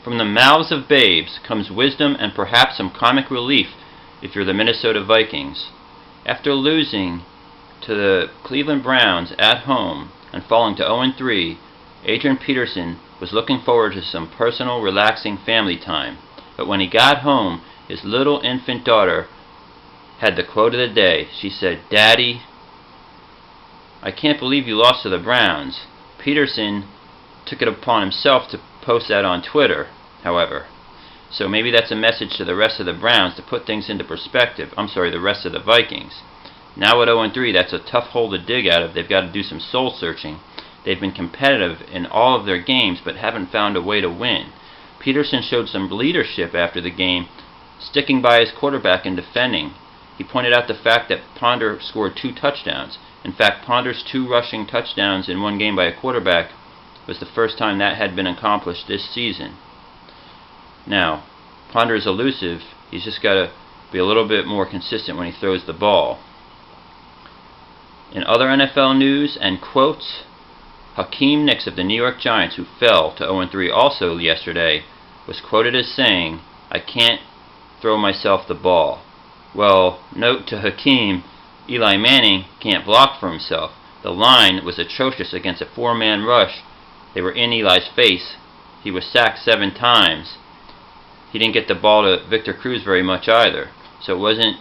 From the mouths of babes comes wisdom and perhaps some comic relief if you're the Minnesota Vikings. After losing to the Cleveland Browns at home and falling to 0-3, Adrian Peterson was looking forward to some personal, relaxing family time. But when he got home, his little infant daughter had the quote of the day. She said, "Daddy, I can't believe you lost to the Browns." Peterson took it upon himself to post that on Twitter, however. So maybe that's a message to the rest of the Browns to put things into perspective. The rest of the Vikings. Now at 0-3, that's a tough hole to dig out of. They've got to do some soul searching. They've been competitive in all of their games but haven't found a way to win. Peterson showed some leadership after the game, sticking by his quarterback and defending. He pointed out the fact that Ponder scored 2 touchdowns. In fact, Ponder's 2 rushing touchdowns in one game by a quarterback was the first time that had been accomplished this season. Now, Ponder is elusive. He's just got to be a little bit more consistent when he throws the ball. In other NFL news and quotes, Hakeem of the New York Giants, who fell to 0-3 also yesterday, was quoted as saying, "I can't throw myself the ball." Well, note to Hakeem, Eli Manning can't block for himself. The line was atrocious against a 4-man rush. They were in Eli's face. He was sacked 7 times. He didn't get the ball to Victor Cruz very much either. So it wasn't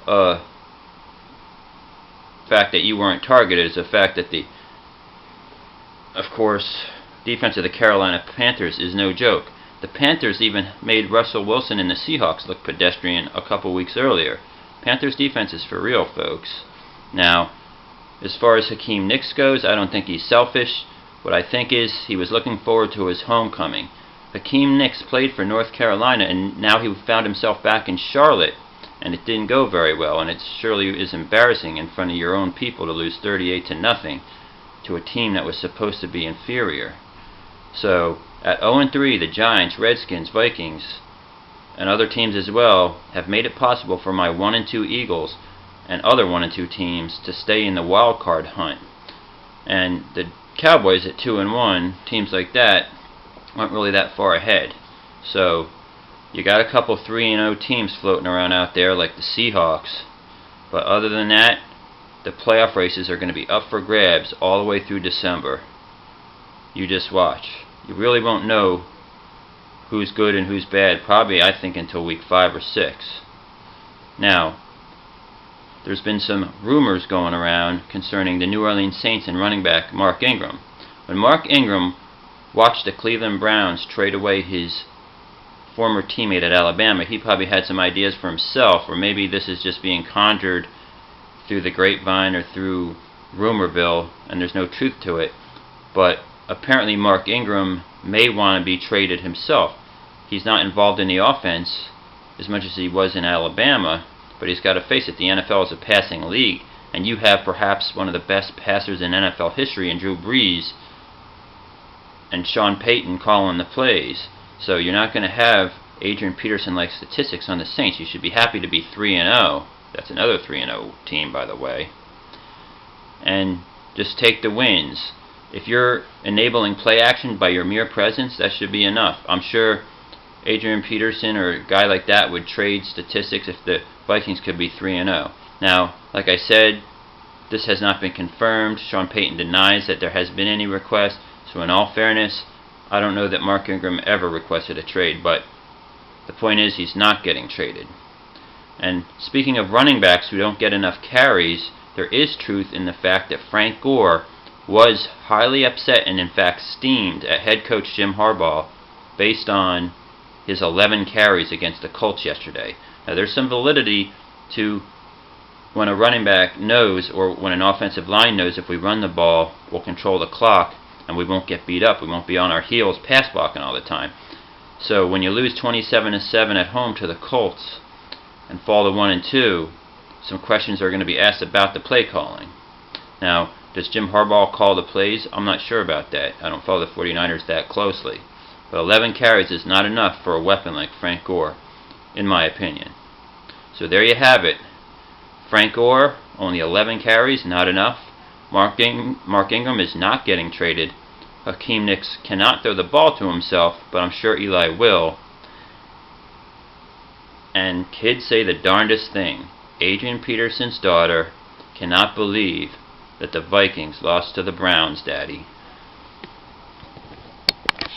a fact that you weren't targeted. It's a fact that of course, defense of the Carolina Panthers is no joke. The Panthers even made Russell Wilson and the Seahawks look pedestrian a couple weeks earlier. Panthers defense is for real, folks. Now, as far as Hakeem goes, I don't think he's selfish. What I think is he was looking forward to his homecoming. Hakeem played for North Carolina, and now he found himself back in Charlotte, and it didn't go very well, and it surely is embarrassing in front of your own people to lose 38-0 to a team that was supposed to be inferior. So, at 0-3, the Giants, Redskins, Vikings, and other teams as well have made it possible for my 1-2 Eagles and other 1-2 teams to stay in the wild card hunt. And the Cowboys at 2-1, teams like that aren't really that far ahead. So, you got a couple 3-0 teams floating around out there like the Seahawks. But other than that, the playoff races are going to be up for grabs all the way through December. You just watch. You really won't know who's good and who's bad, probably, I think, until week 5 or 6. Now, there's been some rumors going around concerning the New Orleans Saints and running back Mark Ingram. When Mark Ingram watched the Cleveland Browns trade away his former teammate at Alabama, he probably had some ideas for himself, or maybe this is just being conjured through the grapevine or through Rumorville, and there's no truth to it. But apparently Mark Ingram may want to be traded himself. He's not involved in the offense as much as he was in Alabama, but he's got to face it, the NFL is a passing league, and you have perhaps one of the best passers in NFL history in Drew Brees and Sean Payton calling the plays. So you're not going to have Adrian Peterson-like statistics on the Saints. You should be happy to be 3-0. That's another 3-0 team, by the way. And just take the wins. If you're enabling play action by your mere presence, that should be enough. I'm sure Adrian Peterson or a guy like that would trade statistics if the Vikings could be 3-0. Now, like I said, this has not been confirmed. Sean Payton denies that there has been any request. So in all fairness, I don't know that Mark Ingram ever requested a trade, but the point is he's not getting traded. And speaking of running backs who don't get enough carries, there is truth in the fact that Frank Gore was highly upset and in fact steamed at head coach Jim Harbaugh based on his 11 carries against the Colts yesterday. Now there's some validity to when a running back knows, or when an offensive line knows, if we run the ball, we'll control the clock and we won't get beat up. We won't be on our heels pass blocking all the time. So when you lose 27-7 at home to the Colts and fall to 1-2, some questions are going to be asked about the play calling. Now, does Jim Harbaugh call the plays? I'm not sure about that. I don't follow the 49ers that closely. But 11 carries is not enough for a weapon like Frank Gore, in my opinion. So there you have it. Frank Gore, only 11 carries, not enough. Mark Ingram is not getting traded. Hakeem Nicks cannot throw the ball to himself, but I'm sure Eli will. And kids say the darndest thing. Adrian Peterson's daughter cannot believe that the Vikings lost to the Browns, Daddy.